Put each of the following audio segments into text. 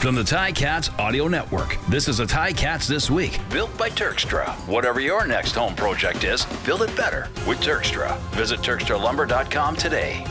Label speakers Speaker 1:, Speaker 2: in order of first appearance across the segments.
Speaker 1: From the Ticats Audio Network, this is a Ticats This Week, built by Turkstra. Whatever your next home project is, build it better with Turkstra. Visit TurkstraLumber.com today.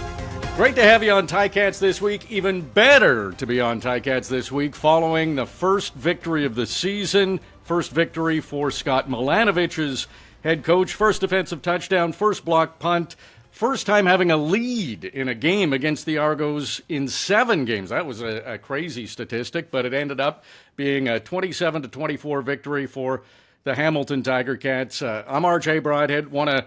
Speaker 2: Great to have you on Ticats This Week. Even better to be on Ticats This Week following the first victory of the season. First victory for Scott Milanovich's head coach. First defensive touchdown, first block punt. First time having a lead in a game against the Argos in 7 games. That was a crazy statistic, but it ended up being a 27-24 victory for the Hamilton Tiger Cats. I'm RJ Broadhead. Want to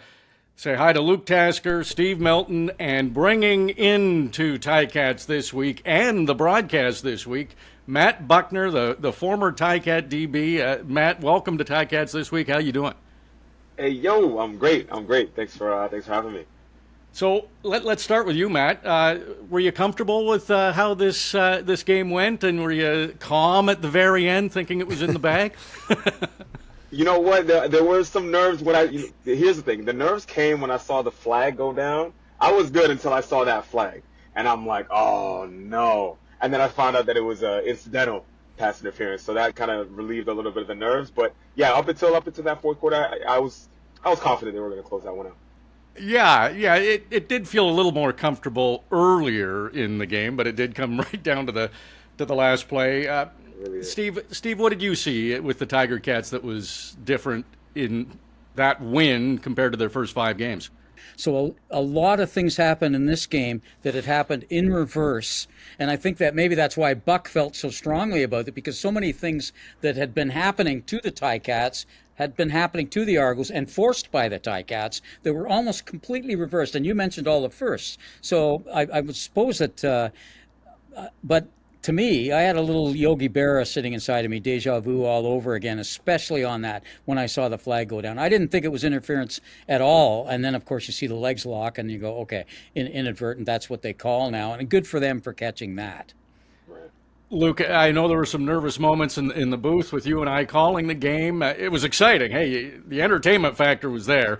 Speaker 2: say hi to Luke Tasker, Steve Milton, and bringing into Ticats This Week and the broadcast this week, Matt Bucknor, the former Ticat DB. Matt, welcome to Ticats This Week. How you doing?
Speaker 3: Hey, yo, I'm great. Thanks for having me.
Speaker 2: So let's start with you, Matt. Were you comfortable with how this game went, and were you calm at the very end, thinking it was in the bag?
Speaker 3: You know what? There were some nerves when here's the thing. The nerves came when I saw the flag go down. I was good until I saw that flag, and I'm like, oh no! And then I found out that it was incidental pass interference, so that kind of relieved a little bit of the nerves. But yeah, up until that fourth quarter, I was confident they were going to close that one out.
Speaker 2: Yeah, it did feel a little more comfortable earlier in the game, but it did come right down to the last play. Really Steve, what did you see with the Tiger Cats that was different in that win compared to their first 5 games?
Speaker 4: So a lot of things happened in this game that had happened in reverse, and I think that maybe that's why Buck felt so strongly about it, because so many things that had been happening to the Ticats had been happening to the Argos and forced by the Ticats that were almost completely reversed. And you mentioned all the firsts. So I would suppose that, but to me, I had a little Yogi Berra sitting inside of me, deja vu all over again, especially on that when I saw the flag go down. I didn't think it was interference at all. And then, of course, you see the legs lock and you go, okay, inadvertent, that's what they call now. And good for them for catching that.
Speaker 2: Luke, I know there were some nervous moments in the booth with you and I calling the game. It was exciting. Hey, the entertainment factor was there.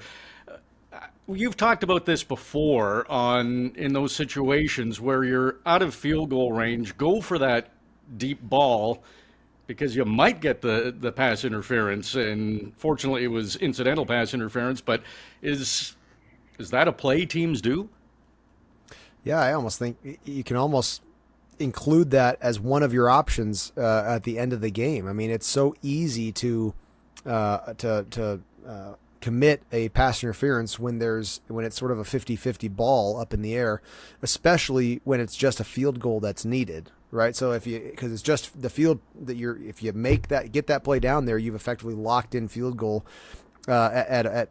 Speaker 2: You've talked about this before in those situations where you're out of field goal range, go for that deep ball because you might get the pass interference. And fortunately, it was incidental pass interference. But is that a play teams do?
Speaker 5: Yeah, I almost think you can almost include that as one of your options at the end of the game. I mean, it's so easy to commit a pass interference when it's sort of a 50-50 ball up in the air, especially when it's just a field goal that's needed, right? So because it's just the field that if you get that play down there, you've effectively locked in field goal when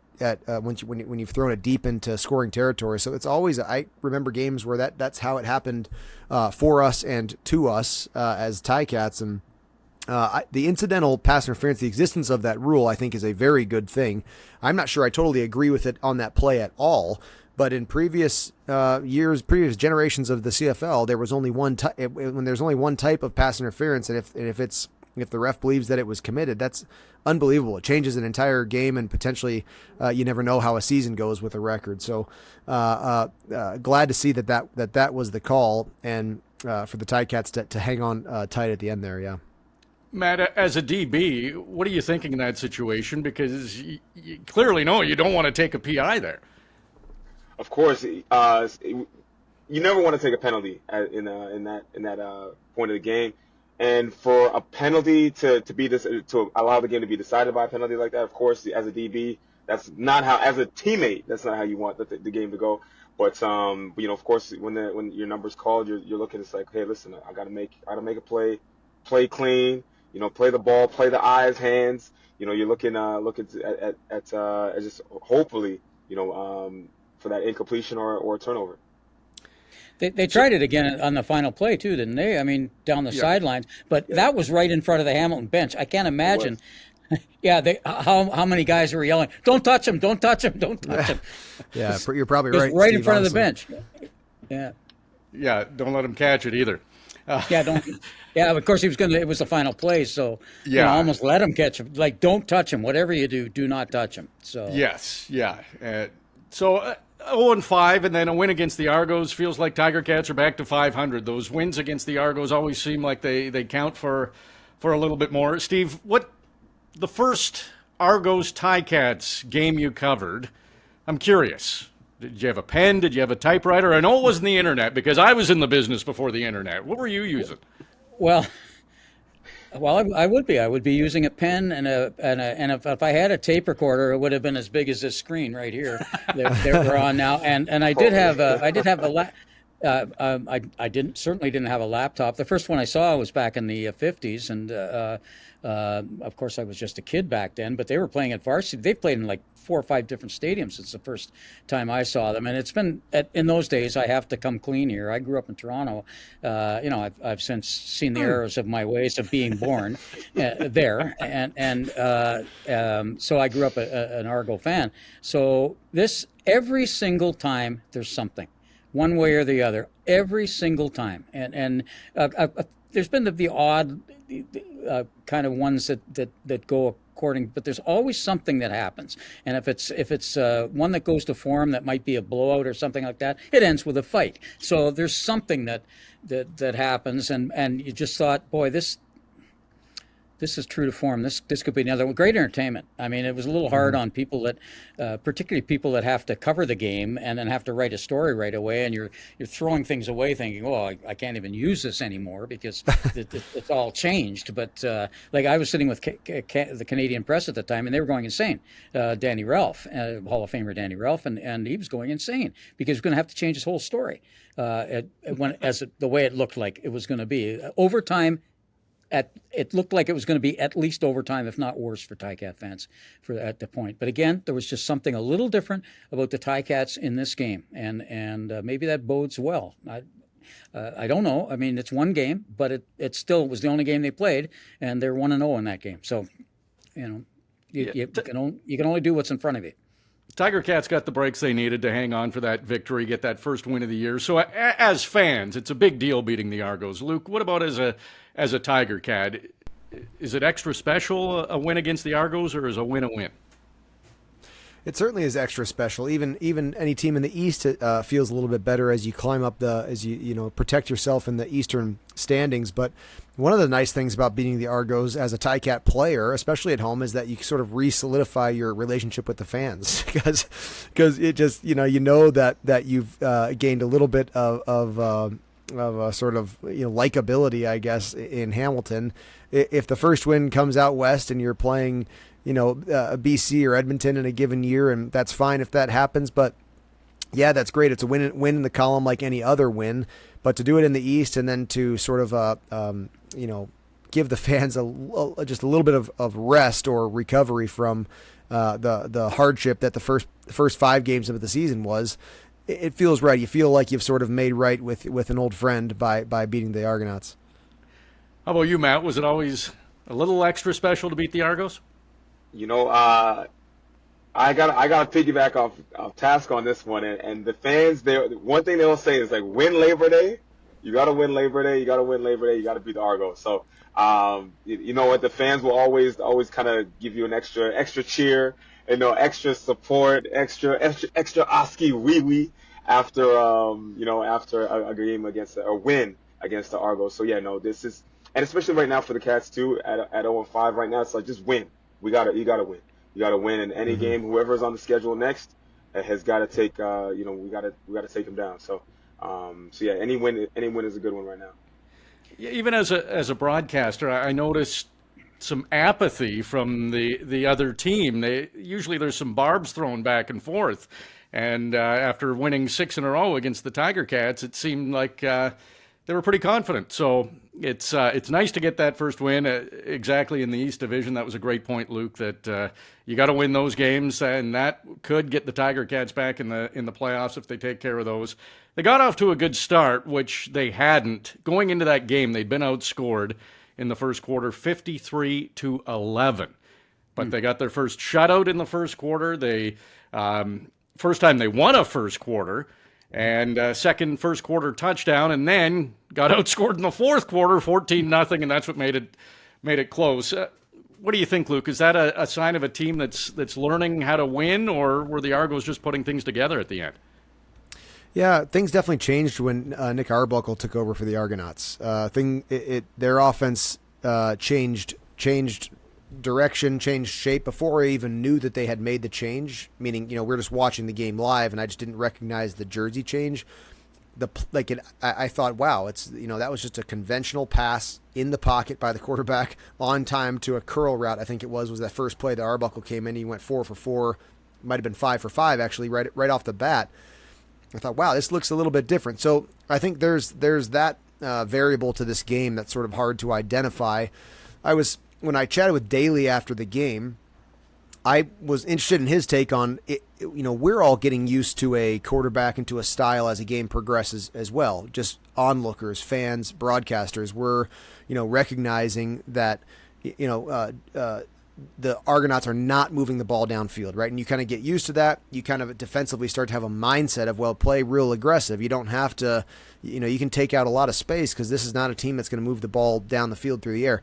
Speaker 5: you've thrown it deep into scoring territory. So it's always, I remember games where that's how it happened for us and to us as Ticats. And the incidental pass interference, the existence of that rule, I think is a very good thing. I'm not sure I totally agree with it on that play at all, but in previous previous generations of the CFL, there was only when there's only one type of pass interference, and if the ref believes that it was committed, that's unbelievable. It changes an entire game, and potentially you never know how a season goes with a record. So glad to see that was the call, and for the Ticats to hang on tight at the end there. Yeah.
Speaker 2: Matt, as a DB, what are you thinking in that situation? Because you clearly know you don't want to take a PI there.
Speaker 3: Of course, you never want to take a penalty in that point of the game. And for a penalty to allow the game to be decided by a penalty like that, of course, as a DB, as a teammate, that's not how you want the game to go. But of course, when your number's called, you're looking. It's like, hey, listen, I gotta make a play clean. Play the ball, play the eyes, hands. You're looking at just hopefully, for that incompletion or a turnover.
Speaker 4: They tried it again on the final play too, didn't they? I mean, down the sidelines, but that was right in front of the Hamilton bench. I can't imagine. Yeah, how many guys were yelling, "Don't touch him! Don't touch him! Don't touch him!"
Speaker 5: Yeah, you're probably right.
Speaker 4: Right
Speaker 5: Steve,
Speaker 4: in front
Speaker 5: honestly.
Speaker 4: of the bench. Yeah.
Speaker 2: Yeah, don't let him catch it either.
Speaker 4: Yeah, of course it was the final play, so almost let him catch him. Like, don't touch him. Whatever you do not touch him. So
Speaker 2: yes, yeah. So 0-5, and then a win against the Argos feels like Tiger Cats are back to 500. Those wins against the Argos always seem like they count for a little bit more. Steve, what the first Argos Ticats game you covered? I'm curious. Did you have a pen? Did you have a typewriter? I know it wasn't the internet because I was in the business before the internet. What were you using?
Speaker 4: Well, I would be. I would be using a pen and if I had a tape recorder, it would have been as big as this screen right here that we're on now. And I did have a I certainly didn't have a laptop. The first one I saw was back in the 50s, and of course I was just a kid back then. But they were playing at varsity. They played in like 4 or 5 different stadiums since the first time I saw them. And it's been in those days. I have to come clean here. I grew up in Toronto. I've since seen the errors of my ways of being born there, and so I grew up an Argo fan. So this every single time there's something, one way or the other, every single time, and there's been the odd kind of ones that go according, but there's always something that happens. And if it's one that goes to form that might be a blowout or something like that, it ends with a fight. So there's something that happens, and you just thought, boy, this is true to form. This could be another one. Great entertainment. I mean, it was a little hard on people that, particularly people that have to cover the game and then have to write a story right away, and you're throwing things away, thinking, "Oh, I can't even use this anymore because it's all changed." But like I was sitting with the Canadian press at the time, and they were going insane. Danny Ralph, Hall of Famer Danny Ralph, and he was going insane because he was going to have to change his whole story the way it looked like it was going to be overtime. It looked like it was going to be at least overtime, if not worse, for Ticat fans at the point. But again, there was just something a little different about the Ticats in this game, and maybe that bodes well. I don't know. I mean, it's one game, but it still was the only game they played, and they're 1-0 in that game. So, you can only do what's in front of you.
Speaker 2: Tiger Cats got the breaks they needed to hang on for that victory, get that first win of the year. So as fans, it's a big deal beating the Argos. Luke, what about as a Tiger Cat? Is it extra special, a win against the Argos, or is a win a win?
Speaker 5: It certainly is extra special. Even any team in the East feels a little bit better as you climb up as you protect yourself in the Eastern standings. But one of the nice things about beating the Argos as a Ticat player, especially at home, is that you sort of re-solidify your relationship with the fans because it just that you've gained a little bit of a sort of likability, I guess, in Hamilton. If the first win comes out west and you're playing BC or Edmonton in a given year, and that's fine if that happens. But yeah, that's great. It's a win in the column like any other win. But to do it in the East and then to sort of give the fans just a little bit of rest or recovery from the hardship that the first 5 games of the season was, it feels right. You feel like you've sort of made right with an old friend by beating the Argonauts.
Speaker 2: How about you, Matt? Was it always a little extra special to beat the Argos?
Speaker 3: I got to piggyback off Task on this one, and the fans. One thing they'll say is like, win Labor Day. You got to win Labor Day. You got to win Labor Day. You got to beat the Argos. So, you know what? The fans will always kind of give you an extra cheer, extra support, extra Oski wee wee after after a game against a win against the Argos. So yeah, no, this is, and especially right now for the Cats too at 0-5 right now. It's like, just win. You gotta win. You gotta win in any game. Whoever's on the schedule next has got to take. We gotta take them down. So yeah, any win is a good one right now.
Speaker 2: Yeah, even as a broadcaster, I noticed some apathy from the other team. Usually there's some barbs thrown back and forth, and after winning 6 in a row against the Tiger Cats, it seemed like they were pretty confident. So it's nice to get that first win exactly in the East Division. That was a great point, Luke, that you got to win those games, and that could get the Tiger Cats back in the playoffs if they take care of those. They got off to a good start, which they hadn't. Going into that game, they'd been outscored in the first quarter 53-11. But they got their first shutout in the first quarter. They first time they won a first quarter, and second first quarter touchdown, and then got outscored in the fourth quarter 14-0, and that's what made it close. What do you think, Luke? Is that a sign of a team that's learning how to win, or were the Argos just putting things together at the end?
Speaker 5: Yeah, things definitely changed when Nick Arbuckle took over for the Argonauts. Their offense changed direction, changed shape before I even knew that they had made the change. Meaning, we're just watching the game live, and I just didn't recognize the jersey change. I thought, wow, that was just a conventional pass in the pocket by the quarterback on time to a curl route. I think it was that first play that Arbuckle came in. He went 4 for 4, might have been 5 for 5 actually, right off the bat. I thought, wow, this looks a little bit different. So I think there's that variable to this game that's sort of hard to identify. When I chatted with Daly after the game, I was interested in his take on it. We're all getting used to a quarterback and to a style as a game progresses as well. Just onlookers, fans, broadcasters, we're recognizing that the Argonauts are not moving the ball downfield, right? And you kind of get used to that. You kind of defensively start to have a mindset of, well, play real aggressive. You don't have to, you can take out a lot of space because this is not a team that's going to move the ball down the field through the air.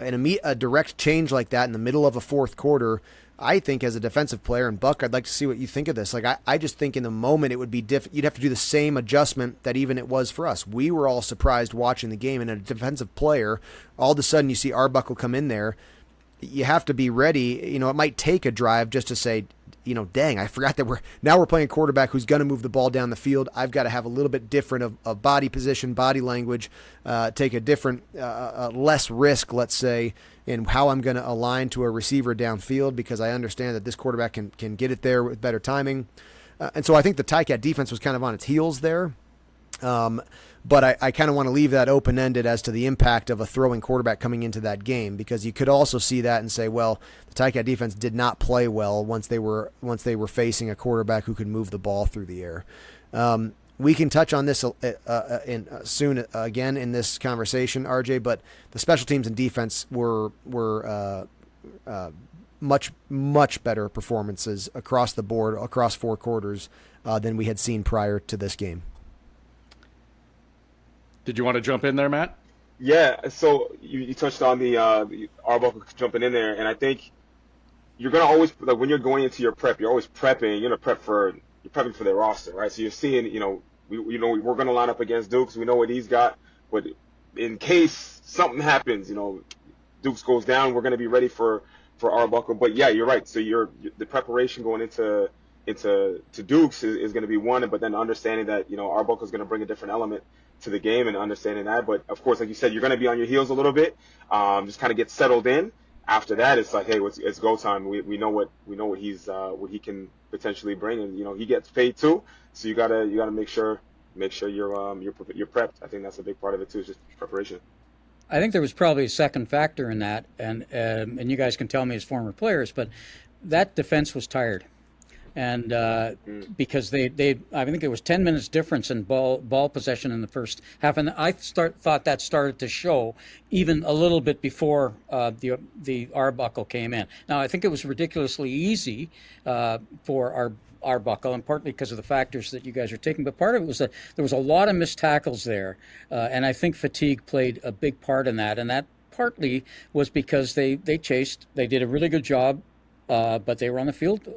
Speaker 5: And a direct change like that in the middle of a fourth quarter, I think as a defensive player, and Buck, I'd like to see what you think of this. I just think in the moment it would be you'd have to do the same adjustment that even it was for us. We were all surprised watching the game, and a defensive player, all of a sudden you see Arbuckle come in there. You have to be ready. It might take a drive just to say, dang, I forgot that we're playing a quarterback who's going to move the ball down the field. I've got to have a little bit different of body position, body language, take a different, less risk, let's say, in how I'm going to align to a receiver downfield because I understand that this quarterback can get it there with better timing. And so I think the Ticat defense was kind of on its heels there. But I kind of want to leave that open-ended as to the impact of a throwing quarterback coming into that game, because you could also see that and say, well, the Ticats defense did not play well once they were facing a quarterback who could move the ball through the air. We can touch on this soon again in this conversation, RJ, but the special teams and defense were much, much better performances across the board, across 4 quarters, than we had seen prior to this game.
Speaker 2: Did you want to jump in there, Matt?
Speaker 3: Yeah, so you touched on the Arbuckle jumping in there, and I think you're gonna always, like, when you're going into your prep, you're always prepping. You're prepping for their roster, right? So you're seeing, we're gonna line up against Dukes. We know what he's got, but in case something happens, Dukes goes down, we're gonna be ready for Arbuckle. But yeah, you're right. So the preparation going into Dukes is going to be one, but then understanding that Arbuckle is going to bring a different element to the game and understanding that. But of course, like you said, you're going to be on your heels a little bit, just kind of get settled in. After that, it's like, hey, it's go time. We know what he's what he can potentially bring, and he gets paid too. So you gotta make sure you're prepped. I think that's a big part of it too, is just preparation.
Speaker 4: I think there was probably a second factor in that, and you guys can tell me as former players, but that defense was tired. And because I think it was 10 minutes difference in ball possession in the first half, and I thought that started to show even a little bit before the Arbuckle came in. Now I think it was ridiculously easy for Arbuckle, and partly because of the factors that you guys are taking, but part of it was that there was a lot of missed tackles there, and I think fatigue played a big part in that, and that partly was because they did a really good job. But they were on the field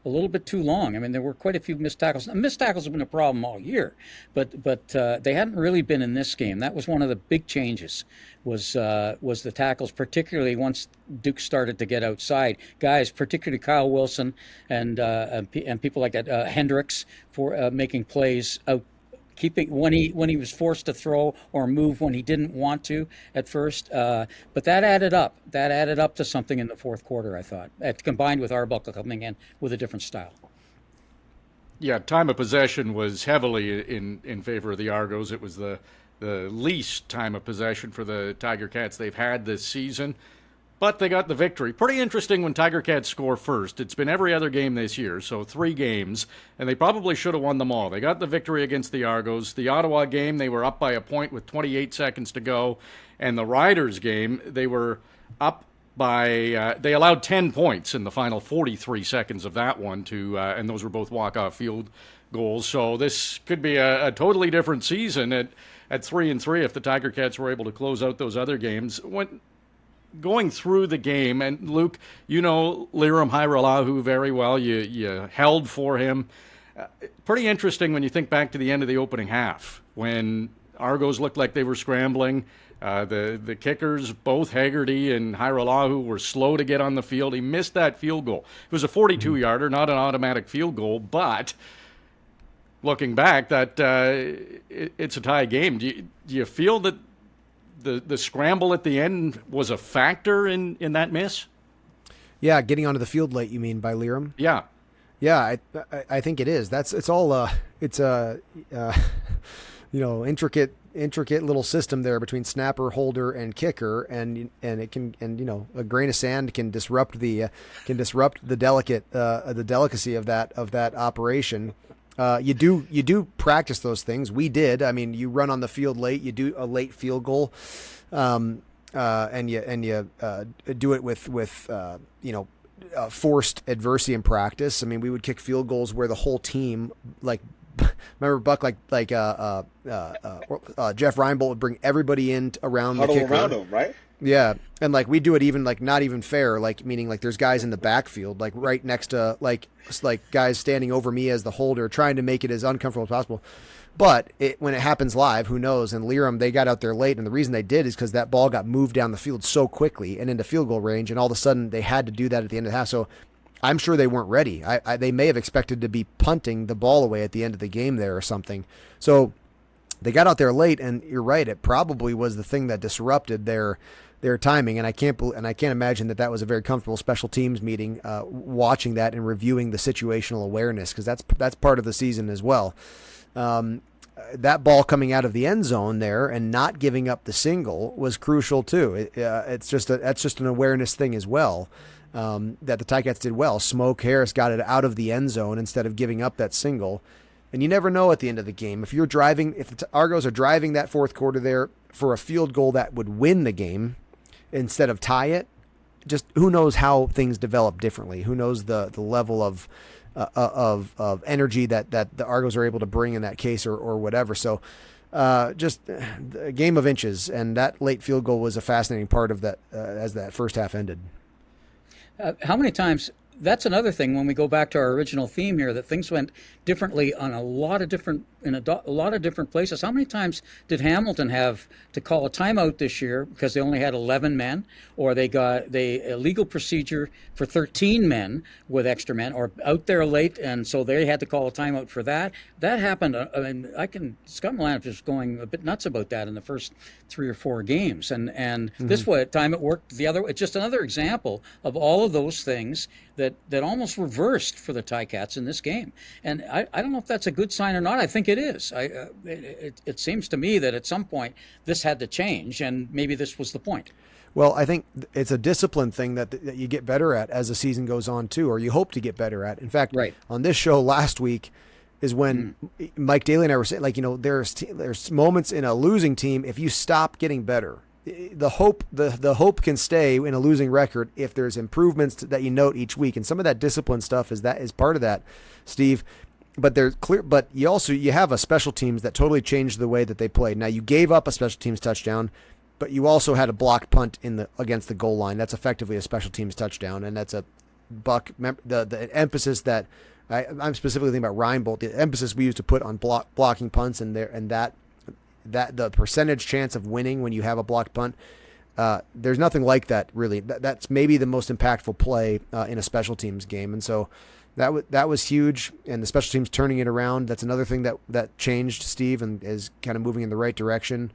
Speaker 4: a little bit too long. I mean, there were quite a few missed tackles. Missed tackles have been a problem all year, but they hadn't really been in this game. That was one of the big changes, was the tackles, particularly once Duke started to get outside. Guys, particularly Kyle Wilson and people like that, Hendricks, for making plays out. Keeping when he was forced to throw or move when he didn't want to at first, but that added up. That added up to something in the fourth quarter, I thought, combined with Arbuckle coming in with a different style.
Speaker 2: Yeah, time of possession was heavily in favor of the Argos. It was the least time of possession for the Tiger Cats they've had this season. But they got the victory. Pretty interesting when Tiger Cats score first. It's been every other game this year, so 3 games, and they probably should have won them all. They got the victory against the Argos. The Ottawa game, they were up by a point with 28 seconds to go. And the Riders game, they were up by, they allowed 10 points in the final 43 seconds of that one, and those were both walk-off field goals. So this could be a totally different season at 3-3 if the Tiger Cats were able to close out those other games. Going through the game, and Luke, Liram Hairelahu very well. You held for him. Pretty interesting when you think back to the end of the opening half when Argos looked like they were scrambling. The kickers, both Haggerty and Hairolahu, were slow to get on the field. He missed that field goal. It was a 42-yarder, not an automatic field goal, but looking back, it's a tie game. Do you feel that the scramble at the end was a factor in that miss?
Speaker 5: Yeah, getting onto the field late, you mean, by Liram?
Speaker 2: Yeah.
Speaker 5: Yeah, I think it is. It's all it's a intricate little system there between snapper, holder, and kicker, and it can, and a grain of sand can disrupt the delicacy of that operation. You do practice those things. We did. I mean, you run on the field late. You do a late field goal, and you do it with forced adversity in practice. I mean, we would kick field goals where the whole team, like, remember Buck, Jeff Reinbold would bring everybody in around the kicker.
Speaker 3: Around him, right?
Speaker 5: Yeah, and like we do it even like not even fair, like meaning like there's guys in the backfield, like right next to like guys standing over me as the holder, trying to make it as uncomfortable as possible. But when it happens live, who knows? And Liram, they got out there late, and the reason they did is because that ball got moved down the field so quickly and into field goal range, and all of a sudden they had to do that at the end of the half. So I'm sure they weren't ready. They may have expected to be punting the ball away at the end of the game there or something. So they got out there late, and you're right. It probably was the thing that disrupted their timing, and I can't imagine that was a very comfortable special teams meeting, watching that and reviewing the situational awareness, because that's part of the season as well. That ball coming out of the end zone there and not giving up the single was crucial too. That's just an awareness thing as well. That the Ticats did well. Smoke Harris got it out of the end zone instead of giving up that single. And you never know at the end of the game. If the Argos are driving that fourth quarter there for a field goal that would win the game instead of tie it, just who knows how things develop differently. Who knows the level of energy that the Argos are able to bring in that case or whatever. So just a game of inches, and that late field goal was a fascinating part of that as that first half ended.
Speaker 4: How many times? That's another thing when we go back to our original theme here, that things went differently on a lot of different places. How many times did Hamilton have to call a timeout this year because they only had 11 men, or they got a legal procedure for 13 men with extra men, or out there late, and so they had to call a timeout for that? That happened. I mean, Scott Milanovic was going a bit nuts about that in the first 3 or 4 games, and this time it worked the other way. It's just another example of all of those things that almost reversed for the Ticats in this game. And I don't know if that's a good sign or not. I think it is. It seems to me that at some point this had to change, and maybe this was the point.
Speaker 5: Well, I think it's a discipline thing that you get better at as the season goes on too, or you hope to get better at. In fact, on this show last week is when Mike Daly and I were saying, like, there's moments in a losing team, if you stop getting better, the hope can stay in a losing record if there's improvements that you note each week, and some of that discipline stuff is part of that, Steve. But they're clear. But you have a special teams that totally changed the way that they played. Now, you gave up a special teams touchdown, but you also had a blocked punt against the goal line. That's effectively a special teams touchdown, and that's a Buck. The emphasis that I'm specifically thinking about Reinbold, the emphasis we used to put on blocking punts and that the percentage chance of winning when you have a blocked punt. There's nothing like that really. That's maybe the most impactful play in a special teams game, and so. That was huge, and the special teams turning it around. That's another thing that changed, Steve, and is kind of moving in the right direction.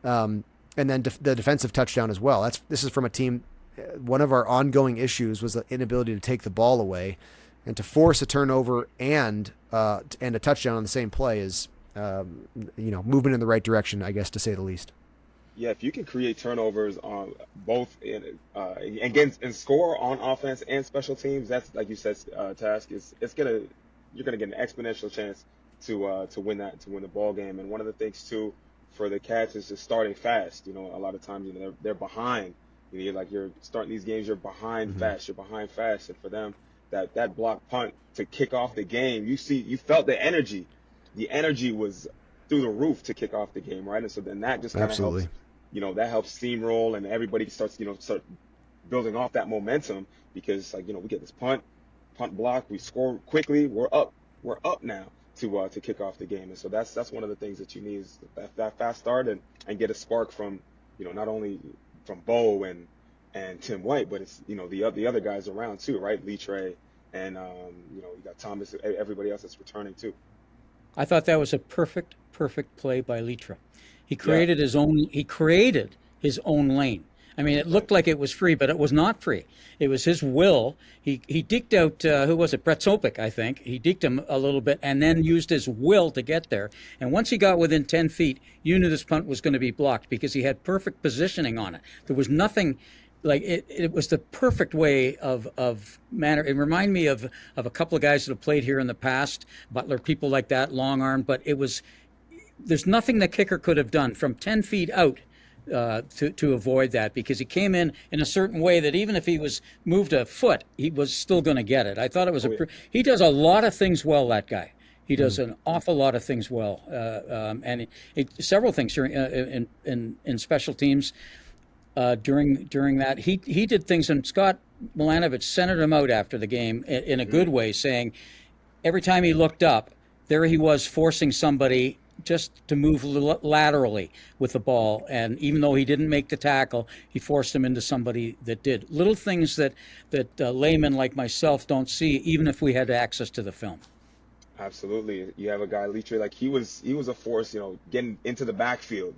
Speaker 5: And then the defensive touchdown as well. This is from a team. One of our ongoing issues was the inability to take the ball away, and to force a turnover and a touchdown on the same play is movement in the right direction, I guess, to say the least.
Speaker 3: Yeah, if you can create turnovers on both and score on offense and special teams, that's, like you said, Task, you're gonna get an exponential chance to win the ball game. And one of the things too for the Cats is just starting fast. A lot of times they're behind. You're starting these games, you're behind fast, and for them that block punt to kick off the game, you felt the energy. The energy was through the roof to kick off the game, right? And so then that just kind of helps. That helps steamroll, and everybody starts building off that momentum, because we get this punt block, we score quickly, we're up we're up now to kick off the game. And so that's one of the things that you need is that fast start and get a spark from, not only from Bo and Tim White, but it's, the other guys around too, right? Litre and, you got Thomas, everybody else that's returning too.
Speaker 4: I thought that was a perfect play by Litre. He created his own lane. I mean, it looked like it was free, but it was not free. It was his will. He deked out, who was it? Brett Sopik, I think. He deked him a little bit and then used his will to get there. And once he got within 10 feet, you knew this punt was going to be blocked because he had perfect positioning on it. There was nothing like it was the perfect way of manner. It reminded me of a couple of guys that have played here in the past, Butler, people like that, long arm, but there's nothing the kicker could have done from 10 feet out to avoid that, because he came in a certain way that even if he was moved a foot, he was still going to get it. I thought it was he does a lot of things well, that guy. He does an awful lot of things well, and several things here in special teams during that. He did things, and Scott Milanovich centered him out after the game in a good way, saying every time he looked up, there he was forcing somebody just to move laterally with the ball, and even though he didn't make the tackle, he forced him into somebody that did. Little things that laymen like myself don't see, even if we had access to the film.
Speaker 3: Absolutely. You have a guy, Litre, like he was a force, getting into the backfield,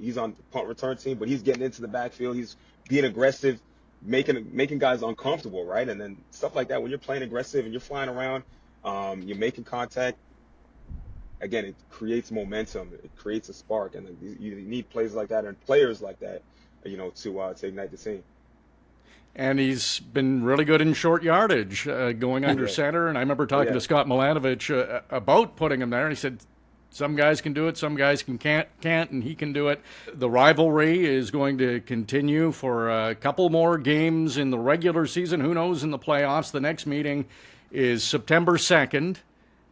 Speaker 3: he's on the punt return team, but he's getting into the backfield. He's being aggressive, making guys uncomfortable, right? And then stuff like that, when you're playing aggressive and you're flying around, you're making contact. Again, it creates momentum. It creates a spark, and you need plays like that and players like that, to ignite the scene.
Speaker 2: And he's been really good in short yardage, going under center. And I remember talking to Scott Milanovich about putting him there, and he said some guys can do it, some guys can't, and he can do it. The rivalry is going to continue for a couple more games in the regular season. Who knows in the playoffs? The next meeting is September 2nd.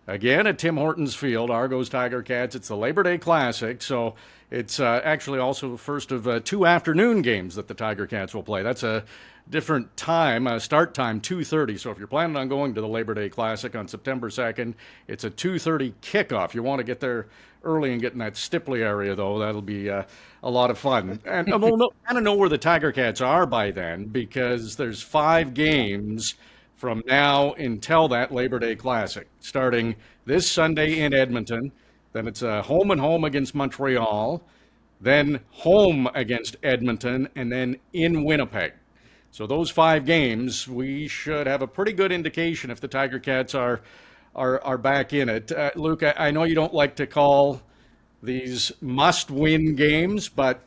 Speaker 2: Again, at Tim Hortons Field, Argos Tiger Cats. It's the Labor Day Classic, so it's actually also the first of two afternoon games that the Tiger Cats will play. That's a different time, start time, 2:30. So if you're planning on going to the Labor Day Classic on September 2nd, it's a 2:30 kickoff. You want to get there early and get in that Stipley area, though. That'll be a lot of fun. And we'll kind of know where the Tiger Cats are by then, because there's 5 games from now until that Labor Day Classic, starting this Sunday in Edmonton. Then it's a home and home against Montreal, then home against Edmonton, and then in Winnipeg. So those 5 games, we should have a pretty good indication if the Tiger Cats are back in it. Luke, I know you don't like to call these must-win games, but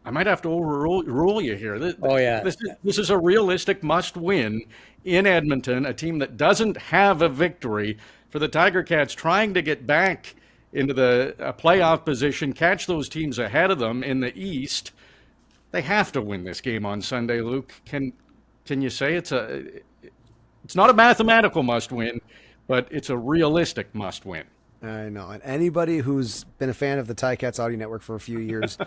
Speaker 2: I might have to overrule you here. This is a realistic must-win in Edmonton, a team that doesn't have a victory. For the Tiger Cats trying to get back into the playoff position, catch those teams ahead of them in the East, they have to win this game on Sunday, Luke. Can you say it's not a mathematical must-win, but it's a realistic must-win?
Speaker 5: I know. And anybody who's been a fan of the Ticats Audio Network for a few years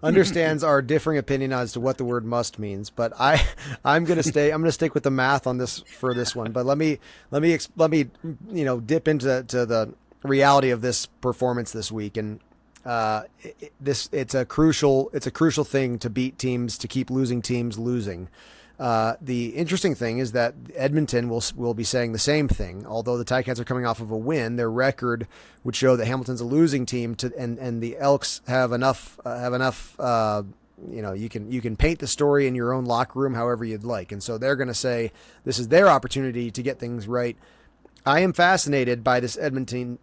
Speaker 5: understands our differing opinion as to what the word must means, but I'm going to stick with the math on this for this one. But let me dip into the reality of this performance this week. And it's a crucial thing to beat teams, to keep losing teams losing. The interesting thing is that Edmonton will be saying the same thing. Although the Ticats are coming off of a win, their record would show that Hamilton's a losing team. And the Elks have enough. You can paint the story in your own locker room however you'd like. And so they're going to say this is their opportunity to get things right. I am fascinated by this Edmonton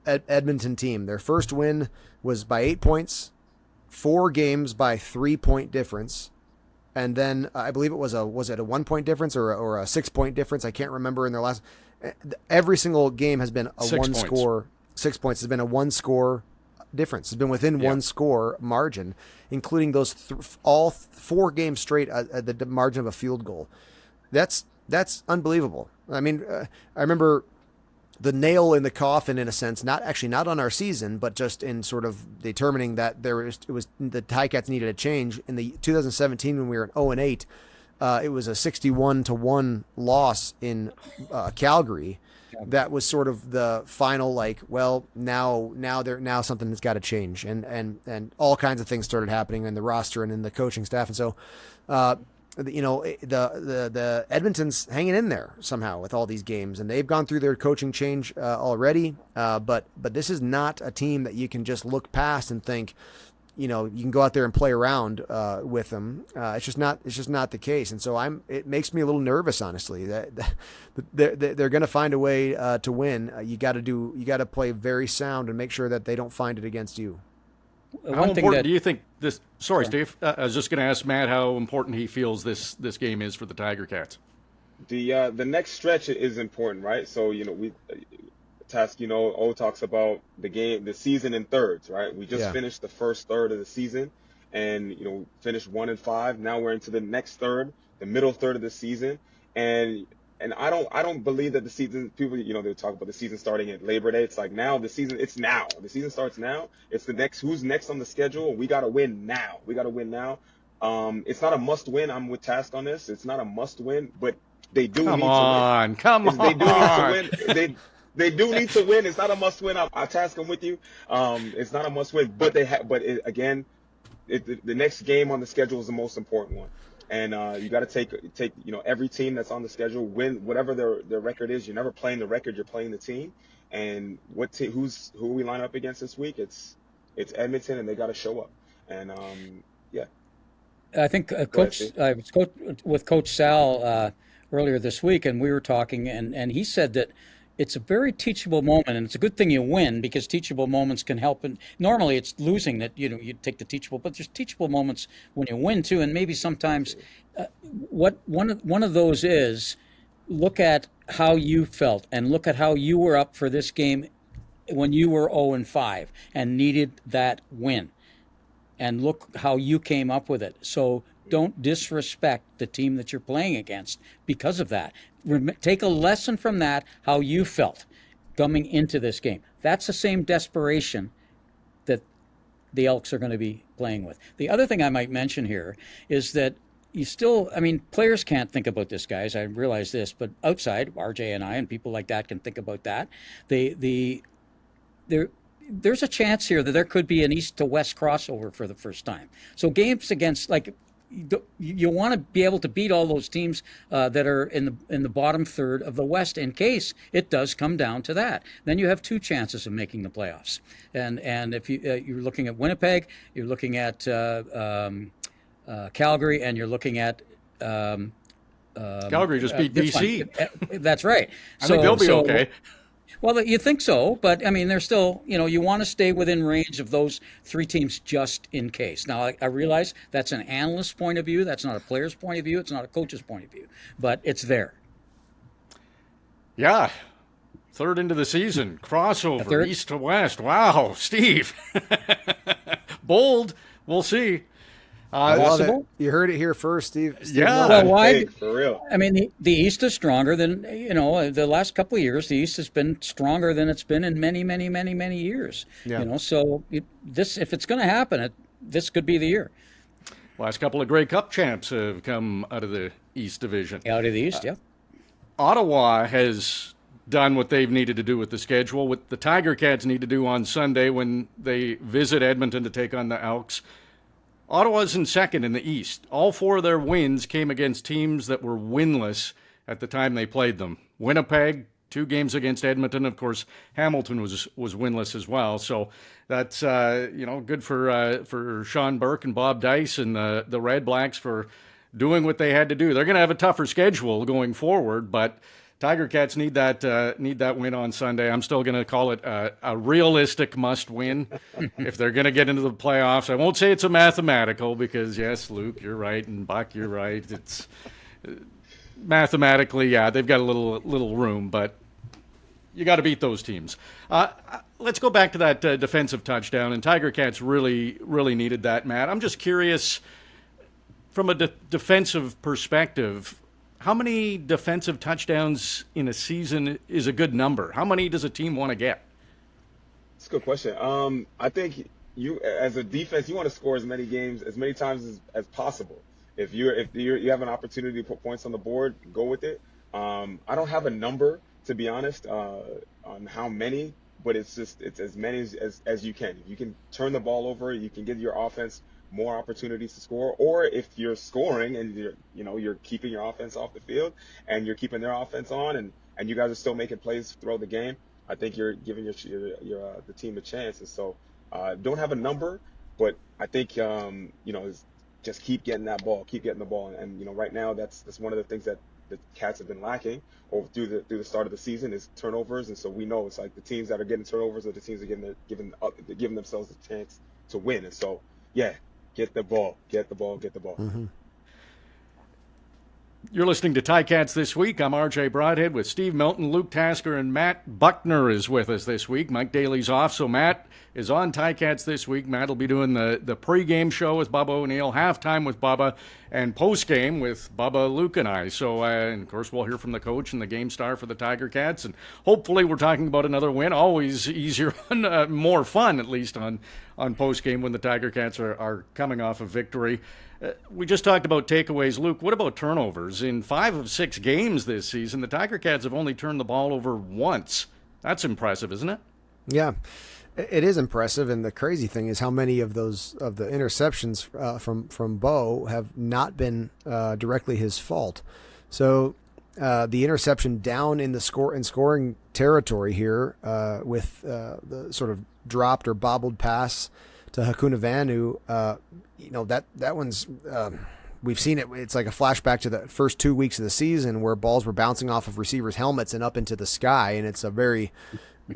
Speaker 5: team. Their first win was by 8 points, 4 games by 3-point difference. And then I believe was it a 1-point difference or a 6-point difference? I can't remember in their last. Every single game has been a 1 score. 6 points has been a 1 score difference. It's been within 1 score margin, including those all 4 games straight at the margin of a field goal. That's unbelievable. I mean, I remember the nail in the coffin, in a sense, not on our season, but just in sort of determining that it was the Ticats needed a change in the 2017 when we were at 0-8. it was a 61-1 loss in Calgary. That was sort of the final, like, well, now something has got to change, and all kinds of things started happening in the roster and in the coaching staff, and so, the Edmonton's hanging in there somehow with all these games, and they've gone through their coaching change already, but this is not a team that you can just look past and think, you can go out there and play around with them. It's just not the case. And so it makes me a little nervous, honestly, that they're going to find a way to win. You got to play very sound and make sure that they don't find it against you.
Speaker 2: How important do you think this? Sorry, Steve. I was just going to ask Matt how important he feels this game is for the Tiger Cats.
Speaker 3: The next stretch is important, right? So Task, talks about the season in thirds, right? We just finished the first third of the season, and finished 1-5. Now we're into the next third, the middle third of the season, and I don't believe that the season, people they talk about the season starting at Labor Day. It's like now the season starts now. It's the next, who's next on the schedule. We got to win now. It's not a must win. I'm with Task on this. It's not a must win, but they do need to win.
Speaker 2: Come on.
Speaker 3: They do need to win. They do need to win. It's not a must win. I Task them with you. It's not a must win, but the next game on the schedule is the most important one. And you got to take every team that's on the schedule, win whatever their record is. You're never playing the record, you're playing the team. And who we line up against this week? It's Edmonton, and they got to show up. And
Speaker 4: I think I was with Coach Sal earlier this week, and we were talking, and he said that it's a very teachable moment, and it's a good thing you win, because teachable moments can help. And normally it's losing that you take the teachable, but there's teachable moments when you win too. And maybe sometimes one of those is look at how you felt, and look at how you were up for this game when you were 0-5 and needed that win, and look how you came up with it. So don't disrespect the team that you're playing against because of that. Take a lesson from that, how you felt coming into this game. That's the same desperation that the Elks are going to be playing with. The other thing I might mention here is that players can't think about this, guys. I realize this, but outside, RJ and I and people like that can think about that. There's a chance here that there could be an east to west crossover for the first time. So games against, you want to be able to beat all those teams that are in the bottom third of the West, in case it does come down to that. Then you have two chances of making the playoffs. And if you're looking at Winnipeg, you're looking at Calgary, and you're looking at
Speaker 2: Calgary just beat BC.
Speaker 4: That's right.
Speaker 2: I think they'll be okay.
Speaker 4: Well, you think so, but they're still, you want to stay within range of those three teams just in case. Now, I realize that's an analyst's point of view. That's not a player's point of view. It's not a coach's point of view, but it's there.
Speaker 2: Yeah. Third into the season, crossover, east to west. Wow, Steve. Bold. We'll see.
Speaker 4: Possible?
Speaker 5: You heard it here first, Steve.
Speaker 2: Yeah.
Speaker 4: Well, why?
Speaker 3: For real.
Speaker 4: The East is stronger than, the last couple of years. The East has been stronger than it's been in many, many, many, many years. Yeah. So if it's going to happen, this could be the year.
Speaker 2: Last couple of Grey Cup champs have come out of the East Division.
Speaker 4: Out of the East, yeah.
Speaker 2: Ottawa has done what they've needed to do with the schedule, what the Tiger Cats need to do on Sunday when they visit Edmonton to take on the Elks. Ottawa's in second in the East. All four of their wins came against teams that were winless at the time they played them. Winnipeg, 2 games against Edmonton. Of course, Hamilton was winless as well. So that's good for Sean Burke and Bob Dice and the Red Blacks for doing what they had to do. They're going to have a tougher schedule going forward, but Tiger Cats need that win on Sunday. I'm still going to call it a realistic must-win if they're going to get into the playoffs. I won't say it's a mathematical, because yes, Luke, you're right, and Buck, you're right. It's mathematically, yeah, they've got a little room, but you got to beat those teams. Let's go back to that defensive touchdown, and Tiger Cats really needed that, Matt. I'm just curious, from a defensive perspective, how many defensive touchdowns in a season is a good number? How many does a team want to get?
Speaker 3: That's a good question. I think you, as a defense, you want to score as many times as possible. you have an opportunity to put points on the board, go with it. I don't have a number, to be honest, on how many, but it's as many as you can. If you can turn the ball over, you can give your offense more opportunities to score. Or if you're scoring and you're keeping your offense off the field and you're keeping their offense on, and you guys are still making plays throughout the game, I think you're giving the team a chance. And so don't have a number, but I think is just keep getting the ball, and right now that's one of the things that the Cats have been lacking through the start of the season is turnovers. And so we know it's like the teams that are getting turnovers are the teams that are giving themselves a chance to win. And so get the ball.
Speaker 5: Mm-hmm.
Speaker 2: You're listening to Ticats This Week. I'm RJ Broadhead with Steve Milton, Luke Tasker, and Matt Bucknor is with us this week. Mike Daly's off, so Matt is on Ticats This Week. Matt will be doing the pregame show with Bubba O'Neill, halftime with Bubba, and postgame with Bubba, Luke, and I. So, and of course, we'll hear from the coach and the game star for the Tiger Cats, and hopefully we're talking about another win. Always easier, more fun, at least, on postgame when the Tiger Cats are coming off a victory. We just talked about takeaways. Luke, what about turnovers? In 5 of 6 games this season, the Tiger Cats have only turned the ball over once. That's impressive, isn't it?
Speaker 5: Yeah, it is impressive. And the crazy thing is how many of the interceptions from Bo have not been directly his fault. So the interception down in scoring territory here with the sort of dropped or bobbled pass to Hakuna Vanu, that one's we've seen it. It's like a flashback to the first 2 weeks of the season where balls were bouncing off of receivers' helmets and up into the sky, and it's a very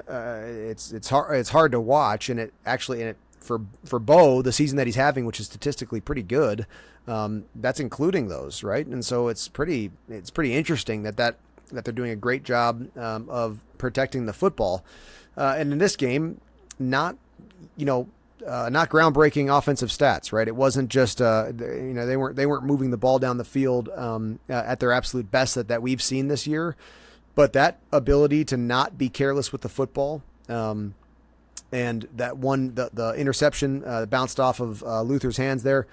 Speaker 5: it's hard to watch. And for Bo, the season that he's having, which is statistically pretty good, that's including those, right? And so it's pretty interesting that they're doing a great job of protecting the football, and in this game, not groundbreaking offensive stats, right? It wasn't just they weren't moving the ball down the field at their absolute best that we've seen this year, but that ability to not be careless with the football, and that one the interception bounced off of Luther's hands there.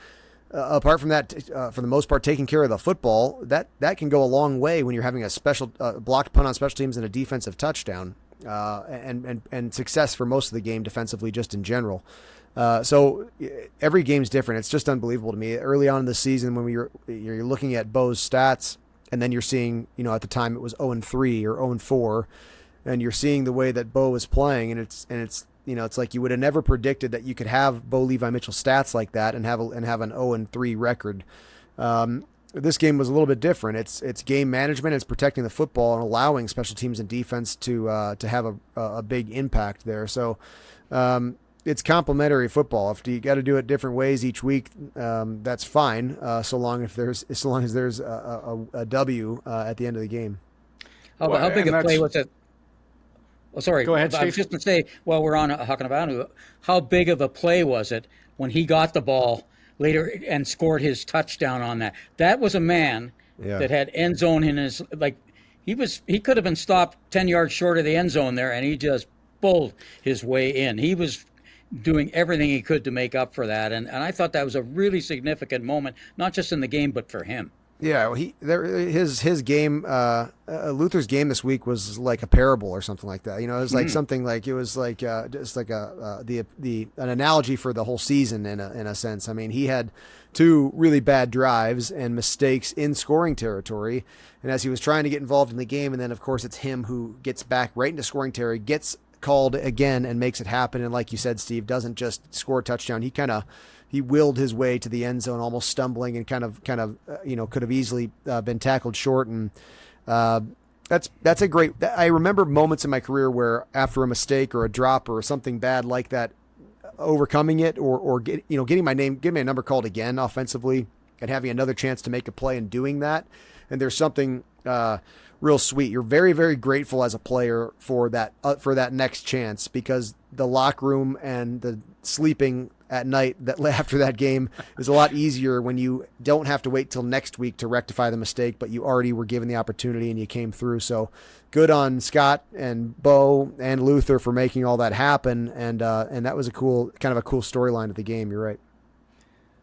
Speaker 5: Apart from that, for the most part, taking care of the football, that can go a long way when you're having a special blocked punt on special teams and a defensive touchdown, and success for most of the game defensively, just in general. So every game's different. It's just unbelievable to me. Early on in the season, when you're looking at Bo's stats, and then you're seeing, at the time it was 0-3 or 0-4, and you're seeing the way that Bo is playing, and it's like you would have never predicted that you could have Bo Levi Mitchell stats like that and have an 0-3 record. This game was a little bit different. It's game management. It's protecting the football and allowing special teams and defense to have a big impact there. So it's complementary football. If you got to do it different ways each week, that's fine. So long as there's a W at the end of the game.
Speaker 4: How big a play was it? Oh, sorry.
Speaker 2: Go ahead, Steve.
Speaker 4: I was just going to say, while we're on Hakuna Vanu, how big of a play was it when he got the ball later and scored his touchdown on that? That was a man that had end zone in his, he could have been stopped 10 yards short of the end zone there, and he just pulled his way in. He was doing everything he could to make up for that, and I thought that was a really significant moment, not just in the game, but for him.
Speaker 5: Yeah, his game, Luther's game this week was like a parable or something like that. It was like something like, it was like just like an analogy for the whole season in a sense. I mean, he had 2 really bad drives and mistakes in scoring territory, and as he was trying to get involved in the game, and then of course it's him who gets back right into scoring territory, gets called again and makes it happen. And like you said, Steve, doesn't just score a touchdown. He willed his way to the end zone, almost stumbling, and kind of could have easily been tackled short. And that's a great. I remember moments in my career where after a mistake or a drop or something bad like that, overcoming it or getting my number called again offensively and having another chance to make a play and doing that. And there's something real sweet. You're very, very grateful as a player for that next chance, because the locker room and the sleeping at night that after that game is a lot easier when you don't have to wait till next week to rectify the mistake, but you already were given the opportunity and you came through. So good on Scott and Bo and Luther for making all that happen. And that was a cool storyline of the game. You're right.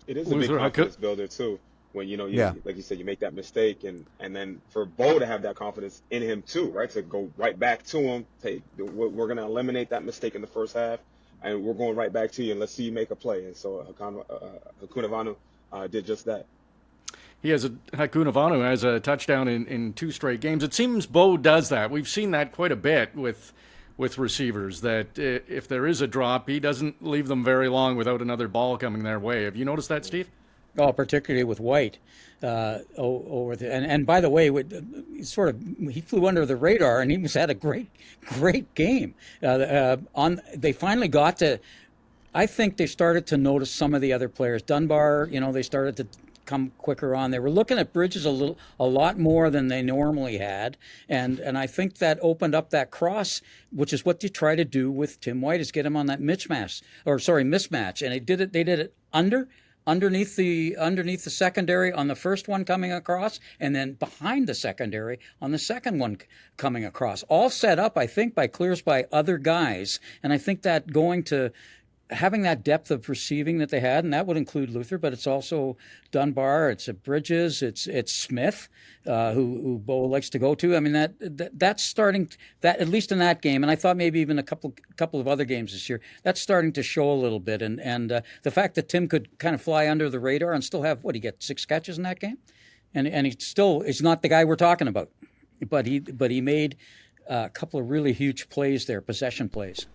Speaker 3: It is a big confidence builder too. when you
Speaker 5: Yeah.
Speaker 3: like you said, you make that mistake, and then for Bo to have that confidence in him too, right? To go right back to him, say we're going to eliminate that mistake in the first half, and we're going right back to you, and let's see you make a play. And so Hakunavanu did just that.
Speaker 2: Hakunavanu has a touchdown in 2 straight games. It seems Bo does that. We've seen that quite a bit with receivers, that if there is a drop, he doesn't leave them very long without another ball coming their way. Have you noticed that, Steve?
Speaker 4: Oh, particularly with White. And by the way, he flew under the radar, and he had a great game. They finally got to. I think they started to notice some of the other players. Dunbar, they started to come quicker on. They were looking at Bridges a lot more than they normally had, and I think that opened up that cross, which is what you try to do with Tim White, is get him on that mismatch, and they did it underneath the secondary on the first one coming across, and then behind the secondary on the second one coming across. All set up, I think, by clears by other guys, and I think that having that depth of receiving that they had, and that would include Luther, but it's also Dunbar, it's Bridges, it's Smith, who Bo likes to go to. I mean, that's starting, that at least in that game, and I thought maybe even a couple of other games this year, that's starting to show a little bit. And the fact that Tim could kind of fly under the radar and still have, he get 6 catches in that game, and he's not the guy we're talking about, but he made a couple of really huge plays there, possession plays.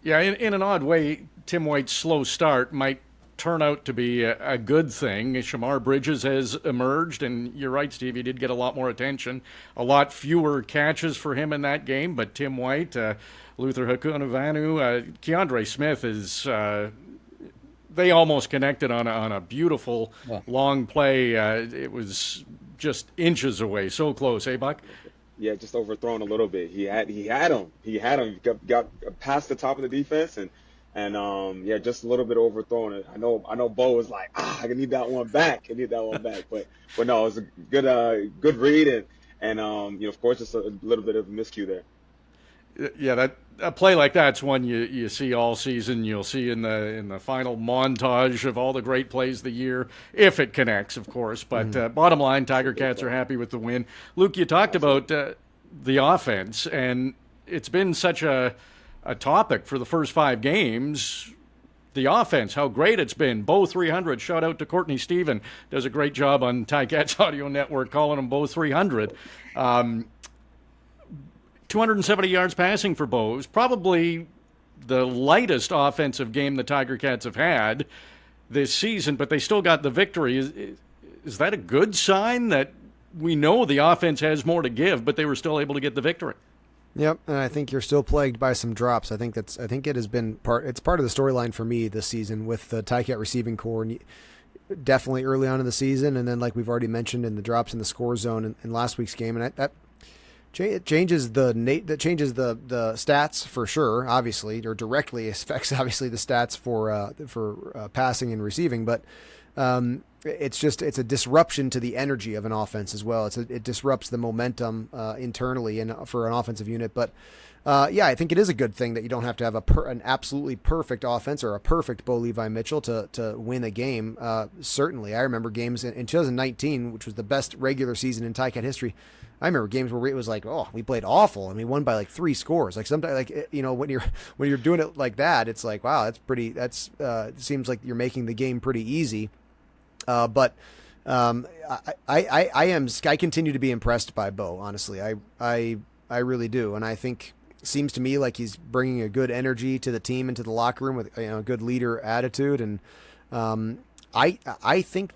Speaker 2: Yeah, in an odd way, Tim White's slow start might turn out to be a good thing. Shamar Bridges has emerged, and you're right, Steve, he did get a lot more attention. A lot fewer catches for him in that game, but Tim White, Luther Hakunavanu, Keandre Smith is... they almost connected on a beautiful long play. It was just inches away, so close, Buck?
Speaker 3: Yeah, just overthrown a little bit. He had him. He got past the top of the defense, and just a little bit overthrown. I know Bo was like, I need that one back. But no, it was a good read, and of course, just a little bit of a miscue there.
Speaker 2: Yeah, a play like that's one you see all season. You'll see in the final montage of all the great plays of the year, if it connects, of course. But bottom line, Tiger Cats are happy with the win. Luke, you talked about the offense, and it's been such a topic for the first 5 games. The offense, how great it's been. Bo 300. Shout out to Courtney Stephen. Does a great job on Ticats Audio Network calling him Bo 300. 270 yards passing for Bo. It was probably the lightest offensive game the Tiger Cats have had this season, but they still got the victory. Is that a good sign that we know the offense has more to give, but they were still able to get the victory?
Speaker 5: Yep, and I think you're still plagued by some drops. I think it has been it's part of the storyline for me this season with the Ticat receiving core, and definitely early on in the season, and then like we've already mentioned in the drops in the score zone in last week's game, and it changes the stats for sure, obviously, or directly affects obviously the stats for passing and receiving, but it's a disruption to the energy of an offense as well. It disrupts the momentum internally and for an offensive unit. But I think it is a good thing that you don't have to have an absolutely perfect offense or a perfect Bo Levi Mitchell to win a game. Certainly, I remember games in 2019, which was the best regular season in Ticat history. I remember games where it was like, we played awful, and we won by like 3 scores. Like sometimes, when you're doing it like that, it's like, wow, it seems like you're making the game pretty easy. But I continue to be impressed by Bo. Honestly, I really do, and I think it seems to me like he's bringing a good energy to the team and to the locker room with a good leader attitude, and I think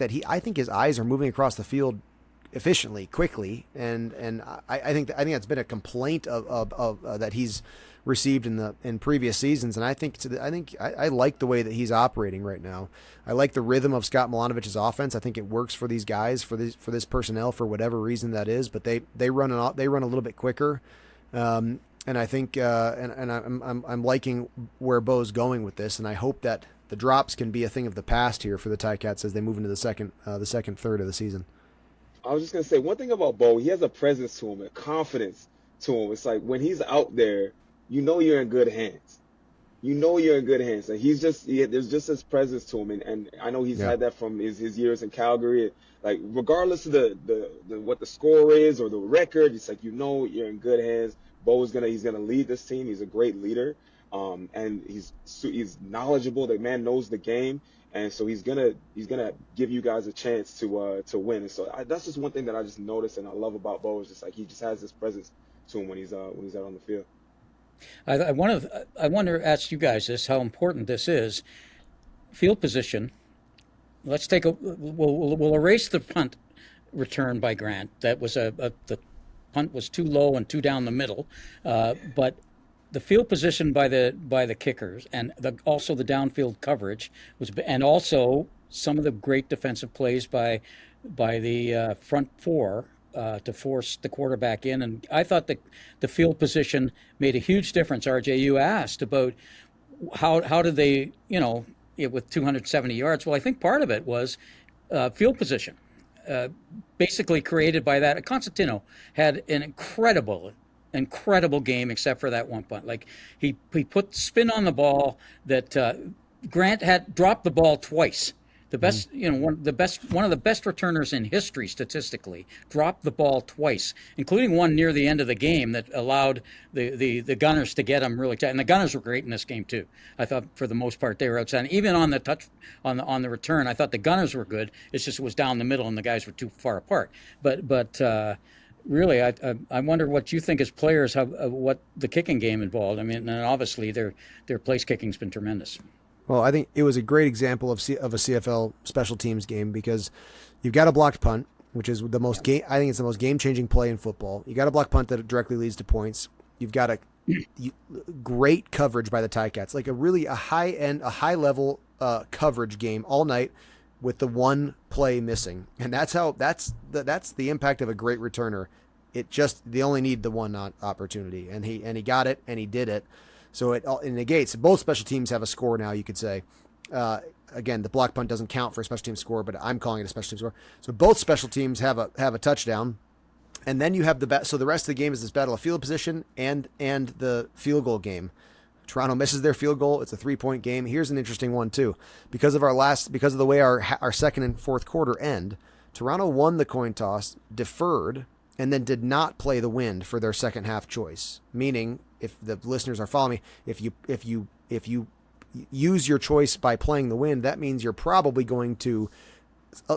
Speaker 5: his eyes are moving across the field efficiently, quickly, and I think that's been a complaint of that he's received in previous seasons, and I think I like the way that he's operating right now. I like the rhythm of Scott Milanovich's offense. I think it works for these guys, for this personnel, for whatever reason that is. But they run a little bit quicker, and I think I'm liking where Bo's going with this, and I hope that the drops can be a thing of the past here for the Ticats as they move into the second third of the season.
Speaker 3: I was just going to say one thing about Bo. He has a presence to him, a confidence to him. It's like when he's out there, you're in good hands. you know you're in good hands. Like there's just his presence to him, and I know he's had that from his years in Calgary. Like regardless of the what the score is or the record, it's like you know you're in good hands. He's gonna lead this team. He's a great leader, and he's knowledgeable. The man knows the game, and so he's gonna give you guys a chance to win. And so that's just one thing that I just noticed and I love about Bo is just like he just has this presence to him when he's out on the field.
Speaker 4: I wonder, ask you guys this, how important this is. Field position. Let's take we'll erase the punt return by Grant. That was the punt was too low and too down the middle, but the field position by the kickers and also the downfield coverage and also some of the great defensive plays by the front four. To force the quarterback in. And I thought the field position made a huge difference. RJ, you asked about how did they, with 270 yards. Well, I think part of it was field position, basically created by that. Constantino had an incredible game except for that one punt. Like he put spin on the ball that Grant had dropped the ball twice. The best, one of the best returners in history statistically dropped the ball twice, including one near the end of the game that allowed the Gunners to get him really tight. And the Gunners were great in this game too. I thought for the most part they were outstanding. Even on the touch on the return, I thought the Gunners were good. It's just it was down the middle and the guys were too far apart. But really, I wonder what you think as players what the kicking game involved. I mean, and obviously their place kicking's been tremendous.
Speaker 5: Well, I think it was a great example of a CFL special teams game because you've got a blocked punt, which is the most I think it's the most game-changing play in football. You got a blocked punt that directly leads to points. You've got a great coverage by the Ticats, like a high-level coverage game all night with the one play missing, and that's the impact of a great returner. They only need the one opportunity, and he got it and he did it. So it negates. Both special teams have a score now, you could say. Again, the block punt doesn't count for a special team score, but I'm calling it a special team score. So both special teams have a touchdown, and then you have so the rest of the game is this battle of field position and the field goal game. Toronto misses their field goal. It's a 3-point game. Here's an interesting one too, because of the way our second and fourth quarter end. Toronto won the coin toss, deferred, and then did not play the wind for their second half choice. Meaning, if the listeners are following me, if you use your choice by playing the wind, that means you're probably going to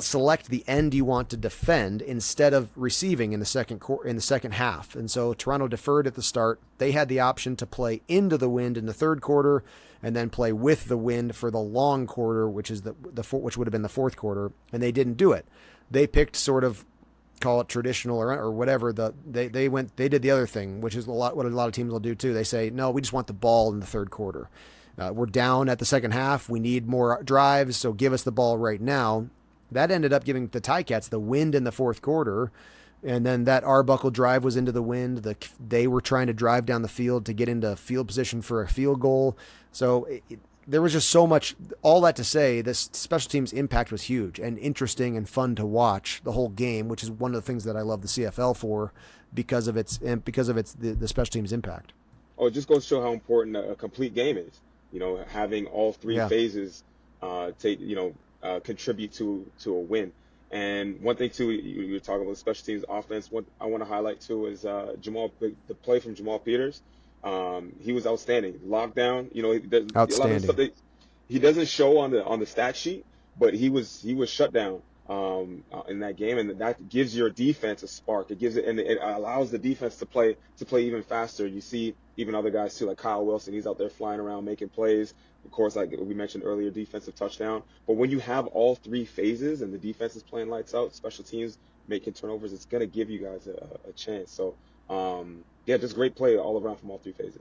Speaker 5: select the end you want to defend instead of receiving in the second half. And so Toronto deferred at the start. They had the option to play into the wind in the third quarter and then play with the wind for the long quarter, which is which would have been the fourth quarter, and they didn't do it. They picked sort of, call it traditional or whatever. They did the other thing, which is what a lot of teams will do too. They say, no, we just want the ball in the third quarter. We're down at the second half. We need more drives, so give us the ball right now. That ended up giving the Ticats the wind in the fourth quarter, and then that Arbuckle drive was into the wind. They were trying to drive down the field to get into field position for a field goal. So there was just so much. All that to say, this special teams impact was huge and interesting and fun to watch the whole game, which is one of the things that I love the CFL for because of the special teams impact.
Speaker 3: Oh, it just goes to show how important a complete game is. Having all three phases contribute to a win. And one thing too, you were talking about special teams offense. What I want to highlight too is the play from Jamal Peters. He was outstanding. Lockdown, outstanding. A lot of stuff that he doesn't show on the stat sheet, but he was shut down in that game, and that gives your defense a spark. It allows the defense to play even faster. You see even other guys too, like Kyle Wilson. He's out there flying around making plays. Of course, like we mentioned earlier, defensive touchdown. But when you have all three phases and the defense is playing lights out, special teams making turnovers, it's gonna give you guys a chance. So just great play all around from all three phases.